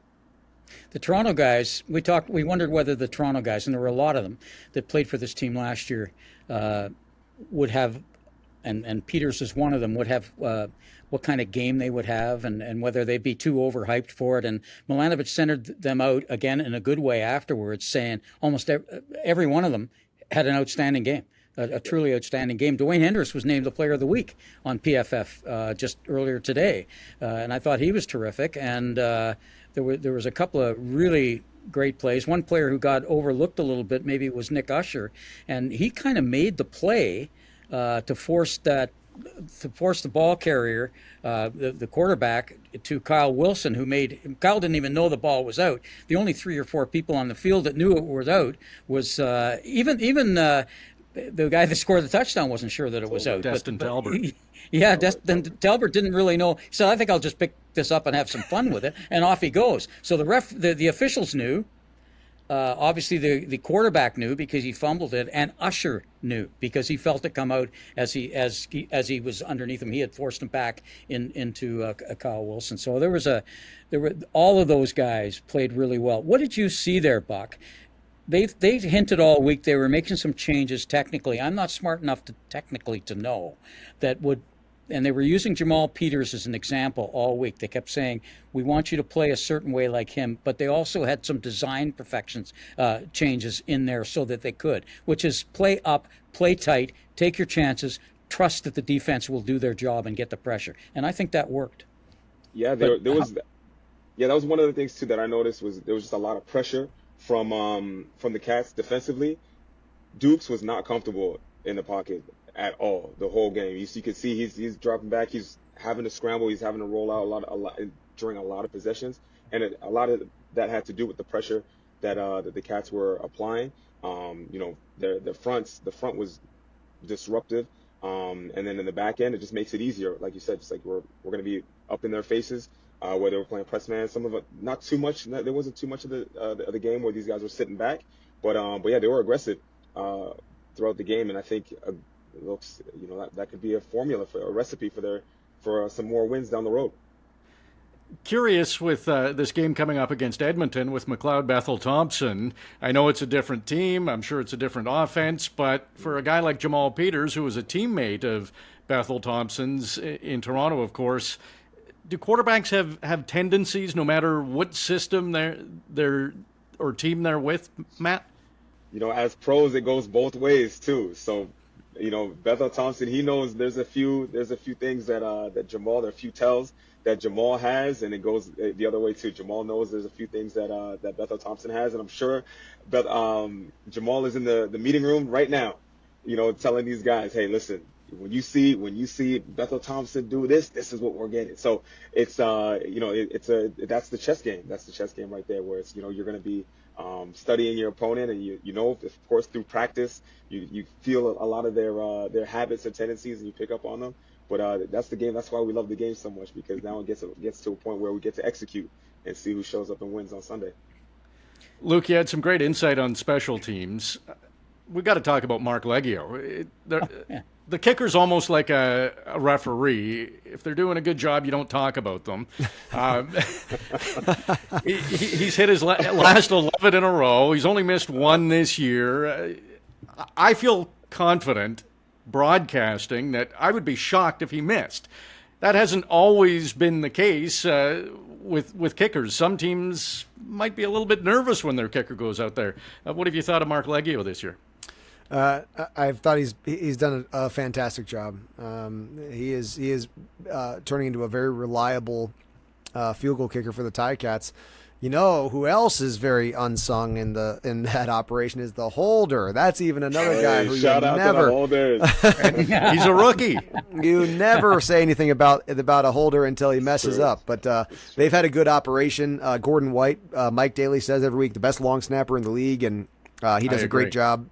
Speaker 4: The Toronto guys, we wondered whether the Toronto guys, and there were a lot of them that played for this team last year, would have, and Peters is one of them, would have what kind of game they would have and whether they'd be too overhyped for it. And Milanovic centered them out again in a good way afterwards, saying almost every one of them had an outstanding game. A truly outstanding game. Dwayne Hendricks was named the Player of the Week on PFF just earlier today, and I thought he was terrific. And there was a couple of really great plays. One player who got overlooked a little bit maybe was Nick Usher, and he kind of made the play to force the ball carrier, the quarterback, to Kyle Wilson, Kyle didn't even know the ball was out. The only 3 or 4 people on the field that knew it was out was even the guy that scored the touchdown wasn't sure that it was out.
Speaker 2: Destin Talbert.
Speaker 4: Yeah, Destin Talbert didn't really know. He said, I think I'll just pick this up and have some fun with it, and off he goes. So the officials knew. Obviously, the quarterback knew because he fumbled it, and Usher knew because he felt it come out as he was underneath him. He had forced him back into Kyle Wilson. So there were all of those guys played really well. What did you see there, Buck? They hinted all week they were making some changes technically. I'm not smart enough to know that would. And they were using Jamal Peters as an example all week. They kept saying, we want you to play a certain way like him. But they also had some design changes in there so that they could, which is play up, play tight, take your chances, trust that the defense will do their job and get the pressure. And I think that worked.
Speaker 3: Yeah, that was one of the things, too, that I noticed was there was just a lot of pressure from the Cats defensively. Dukes was not comfortable in the pocket at all the whole game. You can see he's dropping back. He's having to scramble. He's having to roll out a lot during a lot of possessions, and a lot of that had to do with the pressure that the Cats were applying. The front was disruptive, and then in the back end it just makes it easier. Like you said, just like we're going to be up in their faces. Whether we're playing press man, some of it not too much. There wasn't too much of the game where these guys were sitting back, but yeah, they were aggressive throughout the game, and I think. Looks, that could be a formula for a recipe for some more wins down the road.
Speaker 2: Curious with this game coming up against Edmonton with McLeod Bethel Thompson. I know it's a different team. I'm sure it's a different offense, but for a guy like Jamal Peters, who was a teammate of Bethel Thompson's in Toronto, of course, do quarterbacks have tendencies no matter what system they're or team they're with, Matt?
Speaker 3: As pros, it goes both ways too. So. Bethel Thompson, he knows there's a few things that Jamal, there are a few tells that Jamal has, and it goes the other way too. Jamal knows there's a few things that Bethel Thompson has, and I'm sure Jamal is in the meeting room right now, telling these guys, hey, listen, when you see Bethel Thompson do this is what we're getting. So it's that's the chess game. That's the chess game right there, where it's you're going to be studying your opponent, and of course through practice you feel a lot of their habits and tendencies, and you pick up on them. But that's the game. That's why we love the game so much, because now it gets to a point where we get to execute and see who shows up and wins on Sunday.
Speaker 2: Luke, you had some great insight on special teams. We got to talk about Mark Leggio. The kicker's almost like a referee. If they're doing a good job, you don't talk about them. He's hit his last 11 in a row. He's only missed one this year. I feel confident broadcasting that I would be shocked if he missed. That hasn't always been the case with kickers. Some teams might be a little bit nervous when their kicker goes out there. What have you thought of Mark Leggio this year?
Speaker 5: I've thought he's done a fantastic job. He is turning into a very reliable field goal kicker for the Ticats. Who else is very unsung in that operation is the holder. That's even another guy who
Speaker 3: shout out
Speaker 5: never.
Speaker 3: To the holders.
Speaker 2: He's a rookie.
Speaker 5: You never say anything about a holder until he messes up. But they've had a good operation. Gordon White, Mike Daly says every week, the best long snapper in the league, and he does a great job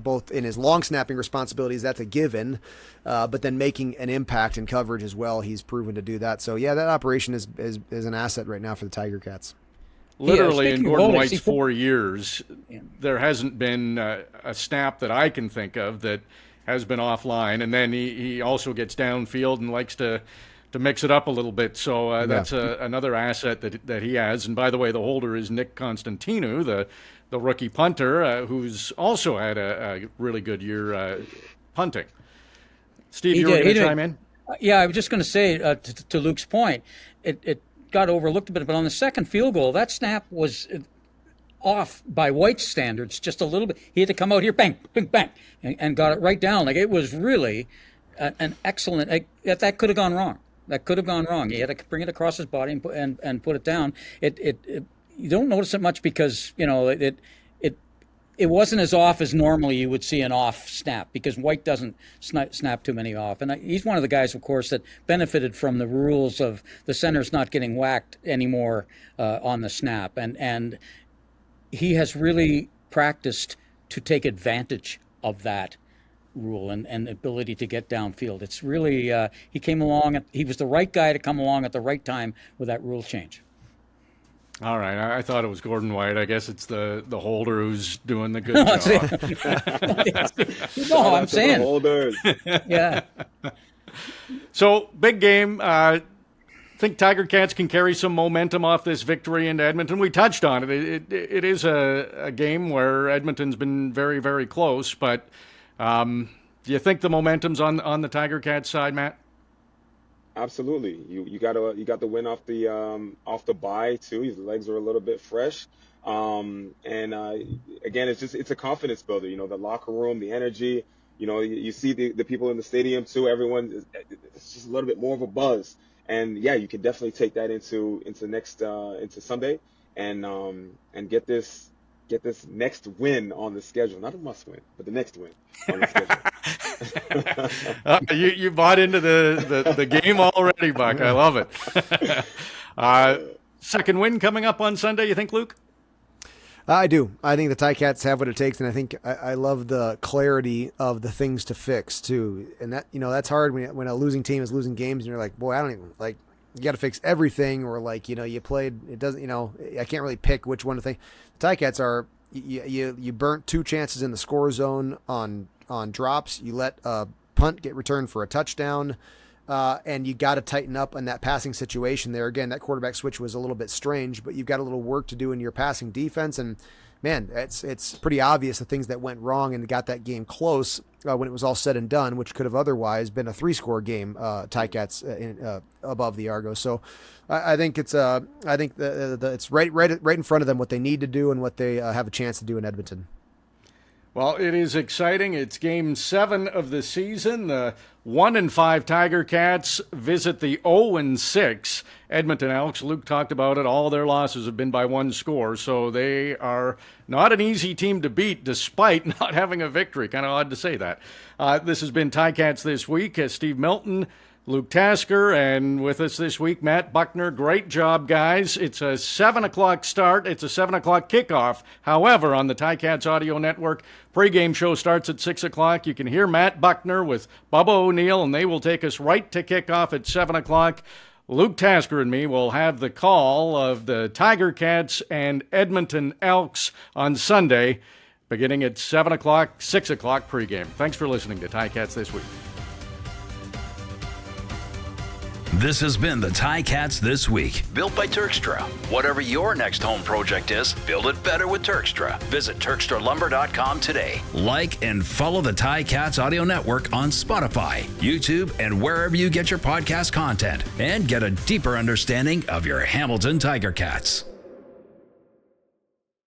Speaker 5: both in his long snapping responsibilities. That's a given, but then making an impact in coverage as well. He's proven to do that. So yeah, that operation is an asset right now for the Tiger Cats.
Speaker 2: Literally in Gordon White's 4 years, there hasn't been a snap that I can think of that has been offline. And then he also gets downfield and likes to mix it up a little bit. So that's another asset that he has. And by the way, the holder is Nick Constantinu, the rookie punter, who's also had a really good year punting. Steve, you were going to chime in?
Speaker 4: Yeah, I was just going to say, to Luke's point, it got overlooked a bit, but on the second field goal, that snap was off by White's standards just a little bit. He had to come out here, bang, bang, bang, and got it right down. Like, it was really an excellent. That could have gone wrong. That could have gone wrong. He had to bring it across his body and put it down. You don't notice it much because it wasn't as off as normally you would see an off snap, because White doesn't snap too many off. And he's one of the guys, of course, that benefited from the rules of the centers not getting whacked anymore on the snap. And he has really practiced to take advantage of that rule and ability to get downfield. It's really, he came along, he was the right guy to come along at the right time with that rule change.
Speaker 2: All right, I thought it was Gordon White. I guess it's the holder who's doing the good job.
Speaker 4: No, I'm saying.
Speaker 3: Holders.
Speaker 4: Yeah.
Speaker 2: So, big game. I think Tiger Cats can carry some momentum off this victory into Edmonton. We touched on it. It is a game where Edmonton's been very, very close, but do you think the momentum's on the Tiger Cats side, Matt?
Speaker 3: Absolutely. You got the win off the bye too. His legs are a little bit fresh. Again, it's a confidence builder. You know, the locker room, the energy. You know, you see the people in the stadium too. Everyone, it's just a little bit more of a buzz. And yeah, you can definitely take that into Sunday and get this next win on the schedule. Not a must win, but the next win on the schedule.
Speaker 2: You bought into the game already, Buck. I love it. Second win coming up on Sunday, you think, Luke?
Speaker 5: I do. I think the Ticats have what it takes, and I think I love the clarity of the things to fix too. And that, you know, that's hard when a losing team is losing games, and you're like, boy, I don't even like. You got to fix everything, or like, you know, you played. It doesn't. You know, I can't really pick which one to think. The Ticats are you burnt 2 chances in the score zone on drops. You let a punt get returned for a touchdown. And you got to tighten up on that passing situation there. Again, that quarterback switch was a little bit strange, but you've got a little work to do in your passing defense. And man, it's pretty obvious the things that went wrong and got that game close when it was all said and done, which could have otherwise been a 3-score game. Ticats above the Argos. So I think it's it's right in front of them what they need to do and what they have a chance to do in Edmonton.
Speaker 2: Well, it is exciting. It's Game 7 of the season. The 1-5 Tiger Cats visit the 0-6 Edmonton Elks. Luke talked about it. All their losses have been by 1 score, so they are not an easy team to beat despite not having a victory. Kind of odd to say that. This has been Ticats This Week. Steve Milton, Luke Tasker, and with us this week, Matt Bucknor. Great job, guys. It's a 7 o'clock start. It's a 7 o'clock kickoff. However, on the Ticats Audio Network, pregame show starts at 6 o'clock. You can hear Matt Bucknor with Bubba O'Neill, and they will take us right to kickoff at 7 o'clock. Luke Tasker and me will have the call of the Tiger Cats and Edmonton Elks on Sunday, beginning at 7 o'clock, 6 o'clock pregame. Thanks for listening to Ticats This Week.
Speaker 1: This has been the Ticats This Week, built by Turkstra. Whatever your next home project is, build it better with Turkstra. Visit TurkstraLumber.com today. Like and follow the Ticats Audio Network on Spotify, YouTube, and wherever you get your podcast content. And get a deeper understanding of your Hamilton Tiger Cats.